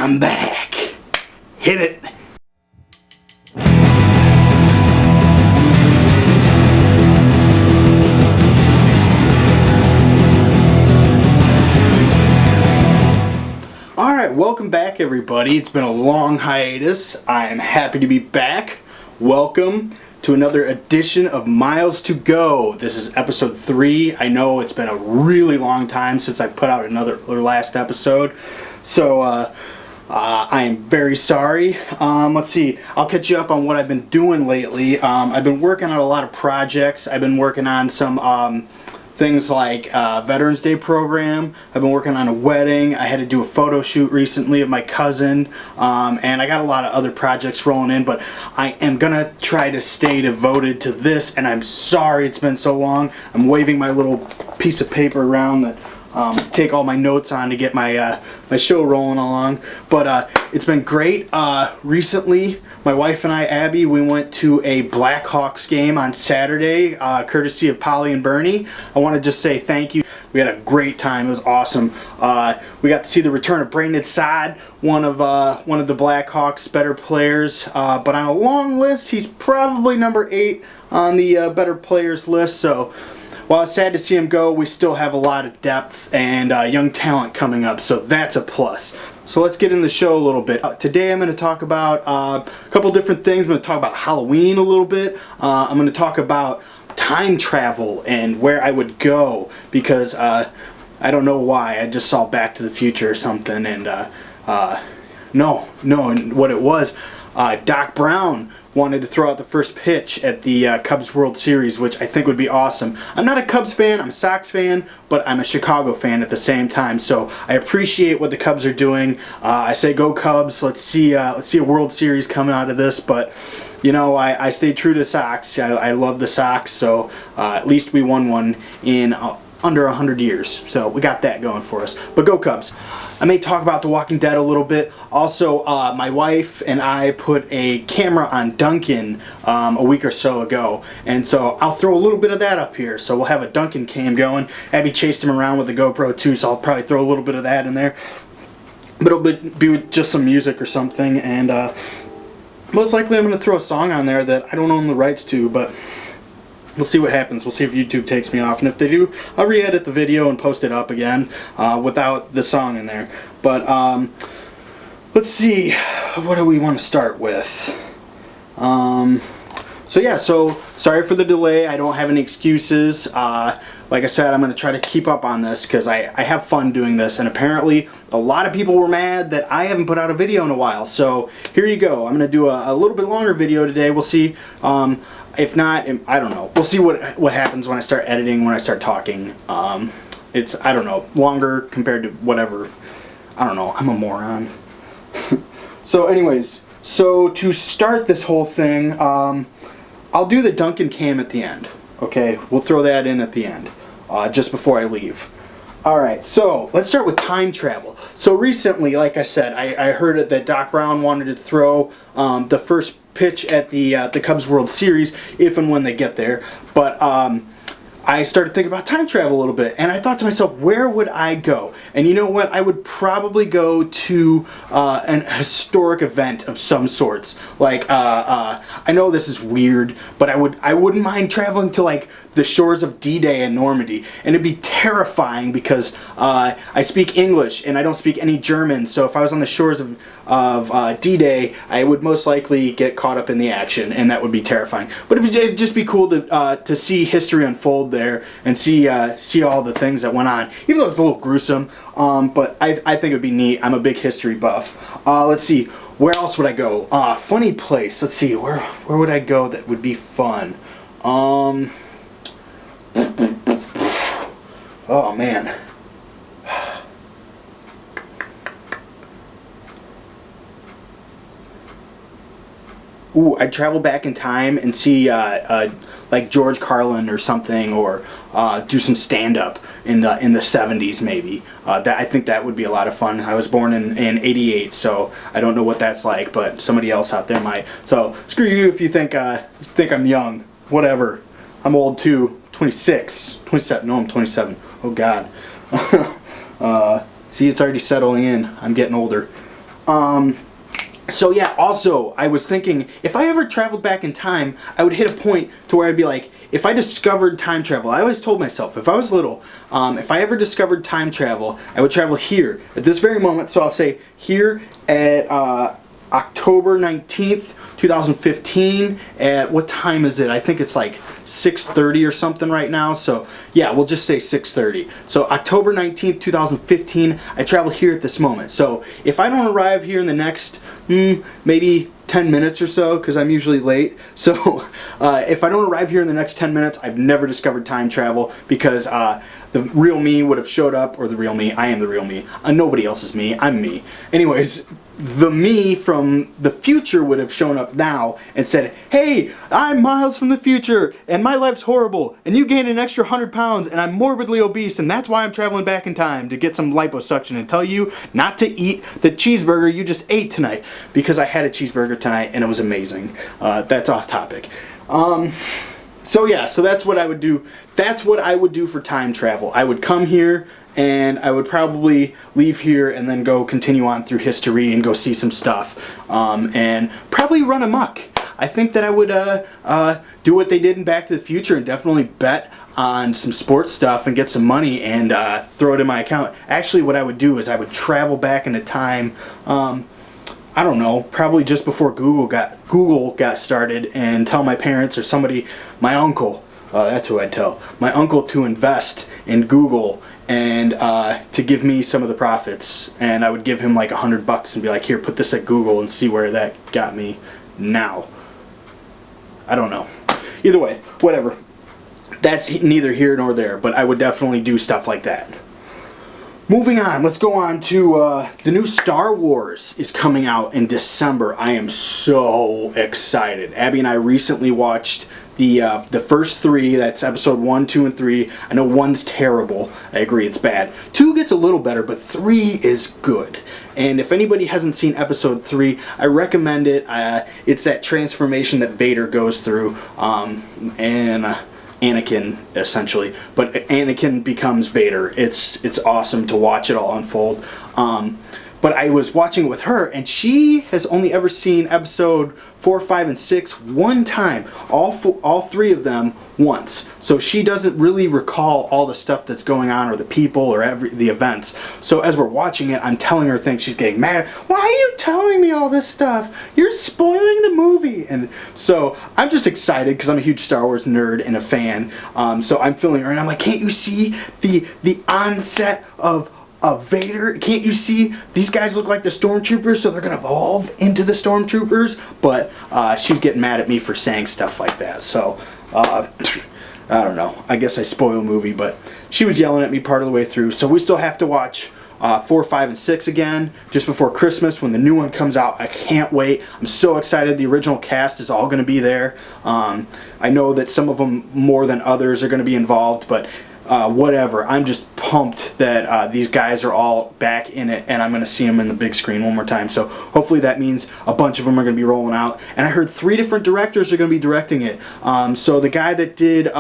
I'm back. Hit it. Alright, welcome back everybody. It's been a long hiatus. I am happy to be back. Welcome to another edition of Miles to Go. This is episode 3. I know it's been a really long time since I put out another last episode. So, I am very sorry. Let's see. I'll catch you up on what I've been doing lately. I've been working on a lot of projects. I've been working on some things like Veterans Day program. I've been working on a wedding. I had to do a photo shoot recently of my cousin. And I got a lot of other projects rolling in, but I am gonna try to stay devoted to this, and I'm sorry it's been so long. I'm waving my little piece of paper around that take all my notes on to get my my show rolling along. But it's been great. Recently, my wife and I, Abby, we went to a Blackhawks game on Saturday, courtesy of Polly and Bernie. I want to just say thank you. We had a great time. It was awesome. We got to see the return of Brandon Saad, one of the Blackhawks' better players. But on a long list, he's probably number 8 on the better players list. So, while it's sad to see him go, we still have a lot of depth and young talent coming up, so that's a plus. So let's get in the show a little bit. Today I'm going to talk about a couple different things. I'm going to talk about Halloween a little bit. I'm going to talk about time travel and where I would go, because I don't know why. I just saw Back to the Future or something, and and what it was, Doc Brown wanted to throw out the first pitch at the Cubs World Series, which I think would be awesome. I'm not a Cubs fan, I'm a Sox fan, but I'm a Chicago fan at the same time, so I appreciate what the Cubs are doing. I say go Cubs. Let's see a World Series coming out of this, but you know, I stay true to Sox. I love the Sox, so at least we won one in under 100 years, so we got that going for us. But go Cubs. I may talk about The Walking Dead a little bit. Also, my wife and I put a camera on Duncan a week or so ago, and so I'll throw a little bit of that up here. So we'll have a Duncan cam going. Abby chased him around with the GoPro too, so I'll probably throw a little bit of that in there. But it'll be with just some music or something, and most likely I'm going to throw a song on there that I don't own the rights to, but we'll see what happens. We'll see if YouTube takes me off, and if they do, I'll re-edit the video and post it up again without the song in there. But let's see, what do we want to start with? So sorry for the delay. I don't have any excuses. Like I said, I'm going to try to keep up on this because I have fun doing this, and apparently a lot of people were mad that I haven't put out a video in a while. So here you go. I'm going to do a little bit longer video today. We'll see. If not, I don't know. We'll see what happens when I start editing, when I start talking. It's, I don't know, longer compared to whatever. I don't know. I'm a moron. So anyways, so to start this whole thing, I'll do the Duncan cam at the end. Okay, we'll throw that in at the end, just before I leave. Alright, so let's start with time travel. So recently, like I said, I heard that Doc Brown wanted to throw the first pitch at the Cubs World Series, if and when they get there. But I started thinking about time travel a little bit, and I thought to myself, where would I go? And you know what? I would probably go to an historic event of some sorts. Like, I know this is weird, but I wouldn't mind traveling to like the shores of D-Day in Normandy, and it'd be terrifying because I speak English and I don't speak any German. So if I was on the shores of D-Day, I would most likely get caught up in the action, and that would be terrifying. But it'd just be cool to see history unfold there and see all the things that went on, even though it's a little gruesome. But I think it'd be neat. I'm a big history buff. Let's see, where else would I go? Funny place. Let's see, where would I go that would be fun? Oh man. Ooh, I'd travel back in time and see like George Carlin or something, or do some stand-up in the 70s maybe. I think that would be a lot of fun. I was born in '88, so I don't know what that's like, but somebody else out there might. So screw you if you think I'm young. Whatever. I'm old too. 26, 27. No, I'm 27. Oh God. See, it's already settling in. I'm getting older. So yeah, also, I was thinking, if I ever traveled back in time, I would hit a point to where I'd be like, if I discovered time travel, I always told myself, if I was little, if I ever discovered time travel, I would travel here, at this very moment, so I'll say here at October 19th, 2015, at, what time is it? I think it's like 6:30 or something right now, so yeah, we'll just say 6:30. So October 19th, 2015, I travel here at this moment. So if I don't arrive here in the next, maybe 10 minutes or so, because I'm usually late, so if I don't arrive here in the next 10 minutes, I've never discovered time travel, because the real me would have showed up, or the real me, I am the real me. Nobody else is me, I'm me. Anyways, the me from the future would have shown up now and said, hey, I'm Miles from the future, and my life's horrible, and you gained an extra 100 pounds, and I'm morbidly obese, and that's why I'm traveling back in time to get some liposuction and tell you not to eat the cheeseburger you just ate tonight, because I had a cheeseburger tonight and it was amazing. That's off topic. So yeah, so that's what I would do. That's what I would do for time travel. I would come here, and I would probably leave here and then go continue on through history and go see some stuff, and probably run amok. I think that I would do what they did in Back to the Future and definitely bet on some sports stuff and get some money and throw it in my account. Actually, what I would do is I would travel back into time, I don't know, probably just before Google got started, and tell my parents or somebody, my uncle, that's who I'd tell, my uncle, to invest in Google and to give me some of the profits. And I would give him like $100 and be like, here, put this at Google and see where that got me now. I don't know. Either way, whatever. That's neither here nor there, but I would definitely do stuff like that. Moving on, let's go on to the new Star Wars is coming out in December. I am so excited. Abby and I recently watched the first three. That's episode 1, 2, and 3. I know 1's terrible. I agree, it's bad. 2 gets a little better, but 3 is good. And if anybody hasn't seen episode 3, I recommend it. It's that transformation that Vader goes through, and Anakin, essentially, but Anakin becomes Vader. It's awesome to watch it all unfold. But I was watching it with her, and she has only ever seen episode 4, 5, and 6 one time. All 3 of them once. So she doesn't really recall all the stuff that's going on, or the people, or the events. So as we're watching it, I'm telling her things. She's getting mad. Why are you telling me all this stuff? You're spoiling the movie. And so I'm just excited because I'm a huge Star Wars nerd and a fan. So I'm filling her, and I'm like, can't you see the onset of Vader? Can't you see these guys look like the stormtroopers, so they're gonna evolve into the stormtroopers? But she's getting mad at me for saying stuff like that. So I don't know, I guess I spoil a movie, but she was yelling at me part of the way through. So we still have to watch 4, 5, and 6 again just before Christmas when the new one comes out. I can't wait. I'm so excited. The original cast is all gonna be there. I know that some of them more than others are gonna be involved, but whatever. I'm just pumped that these guys are all back in it, and I'm going to see them in the big screen one more time. So hopefully that means a bunch of them are going to be rolling out. And I heard 3 different directors are going to be directing it. So the guy that did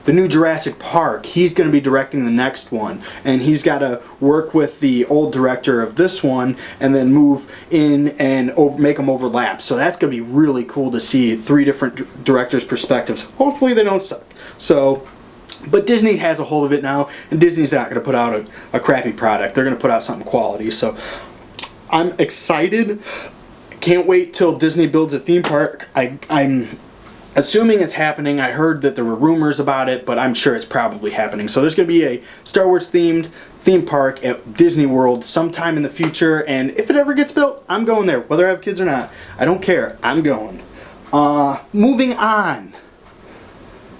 the new Jurassic Park, he's going to be directing the next one, and he's got to work with the old director of this one and then move in and make them overlap. So that's going to be really cool to see 3 different directors' perspectives. Hopefully they don't suck. So, but Disney has a hold of it now, and Disney's not going to put out a crappy product. They're going to put out something quality. So I'm excited. Can't wait till Disney builds a theme park. I'm assuming it's happening. I heard that there were rumors about it, but I'm sure it's probably happening. So there's going to be a Star Wars themed theme park at Disney World sometime in the future, and if it ever gets built, I'm going there. Whether I have kids or not, I don't care. I'm going. Moving on.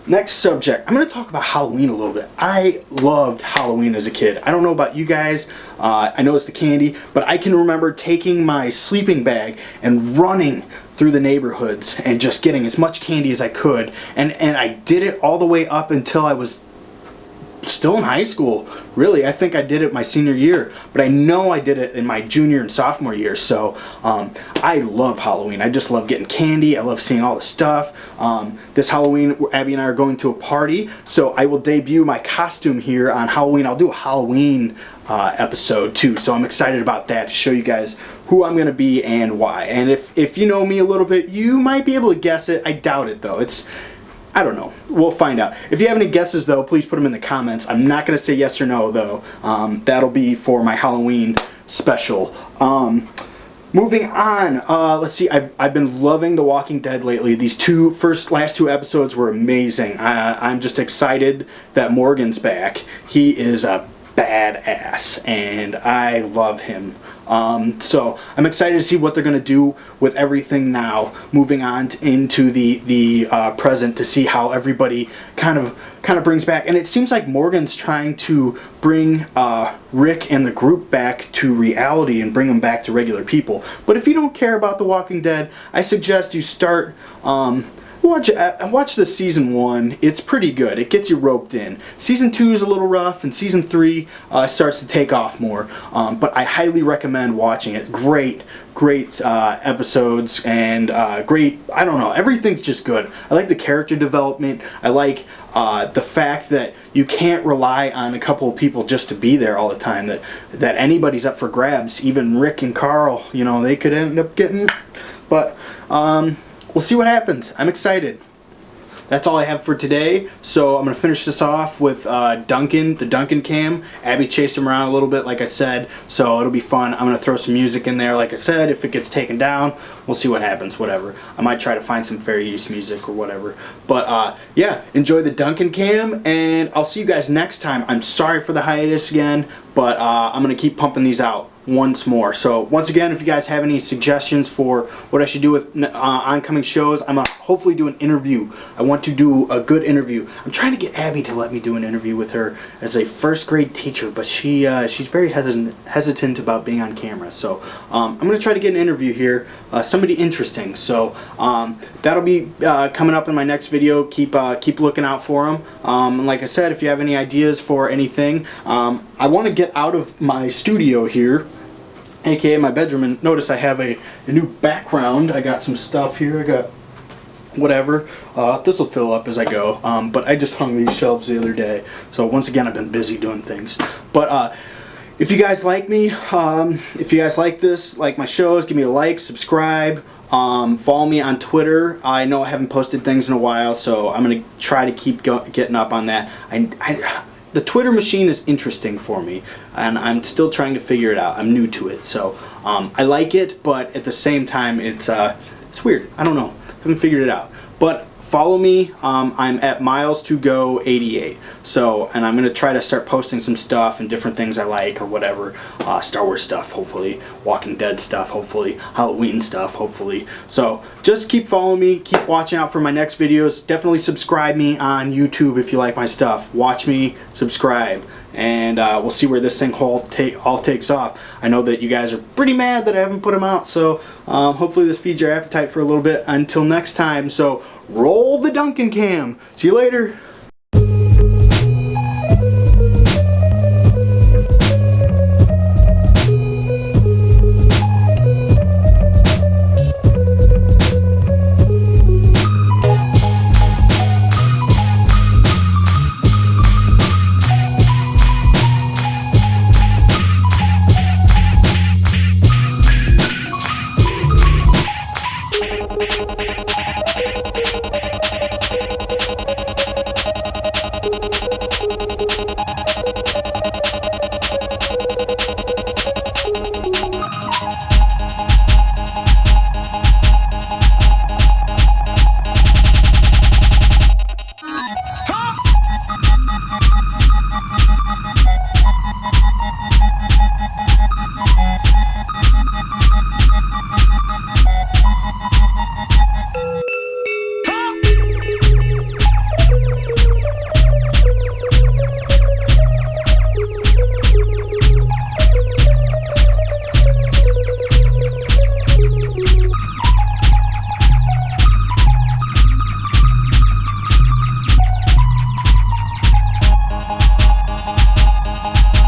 Next subject. I'm going to talk about Halloween a little bit. I loved Halloween as a kid. I don't know about you guys. I know it's the candy, but I can remember taking my sleeping bag and running through the neighborhoods and just getting as much candy as I could, and I did it all the way up until I was still in high school. Really, I think I did it my senior year, but I know I did it in my junior and sophomore year. So I love Halloween. I just love getting candy. I love seeing all the stuff. This Halloween, Abby and I are going to a party, so I will debut my costume here on Halloween. I'll do a Halloween episode too, so I'm excited about that, to show you guys who I'm gonna be and why. And if you know me a little bit, you might be able to guess it. I doubt it though. I don't know. We'll find out. If you have any guesses though, please put them in the comments. I'm not gonna say yes or no though. That'll be for my Halloween special. Moving on, let's see. I've been loving The Walking Dead lately. These last two episodes were amazing. I'm just excited that Morgan's back. He is a badass, and I love him. So I'm excited to see what they're gonna do with everything now, moving on into the present, to see how everybody kind of brings back. And it seems like Morgan's trying to bring Rick and the group back to reality and bring them back to regular people. But if you don't care about The Walking Dead, I suggest you start watch the season 1. It's pretty good. It gets you roped in. Season 2 is a little rough, and season 3 starts to take off more. But I highly recommend watching it. Great episodes, and great, I don't know, everything's just good. I like the character development. I like the fact that you can't rely on a couple of people just to be there all the time, that anybody's up for grabs. Even Rick and Carl, you know, they could end up getting, but we'll see what happens. I'm excited. That's all I have for today. So I'm going to finish this off with Duncan, the Duncan cam. Abby chased him around a little bit, like I said, so it'll be fun. I'm going to throw some music in there, like I said. If it gets taken down, we'll see what happens, whatever. I might try to find some fair use music or whatever. But yeah, enjoy the Duncan cam, and I'll see you guys next time. I'm sorry for the hiatus again, but I'm going to keep pumping these out once more. So once again, if you guys have any suggestions for what I should do with oncoming shows, I'm gonna hopefully do an interview. I want to do a good interview. I'm trying to get Abby to let me do an interview with her as a first grade teacher, but she's very hesitant about being on camera. So I'm gonna try to get an interview here, somebody interesting. So that'll be coming up in my next video. Keep looking out for them. And like I said, if you have any ideas for anything, I want to get out of my studio here, aka my bedroom, and notice I have a new background. I got some stuff here. I got whatever. This will fill up as I go, but I just hung these shelves the other day, so once again I've been busy doing things. But if you guys like me, if you guys like this, like my shows, give me a like, subscribe, follow me on Twitter. I know I haven't posted things in a while, so I'm gonna try to keep getting up on that. The Twitter machine is interesting for me, and I'm still trying to figure it out. I'm new to it, so I like it, but at the same time, it's weird. I don't know. I haven't figured it out. But follow me. I'm at Miles2Go88. So, and I'm gonna try to start posting some stuff and different things I like or whatever. Star Wars stuff, hopefully. Walking Dead stuff, hopefully. Halloween stuff, hopefully. So just keep following me. Keep watching out for my next videos. Definitely subscribe me on YouTube if you like my stuff. Watch me, subscribe, and we'll see where this thing all takes off. I know that you guys are pretty mad that I haven't put them out, so hopefully this feeds your appetite for a little bit. Until next time, so roll the Duncan cam. See you later. Bye.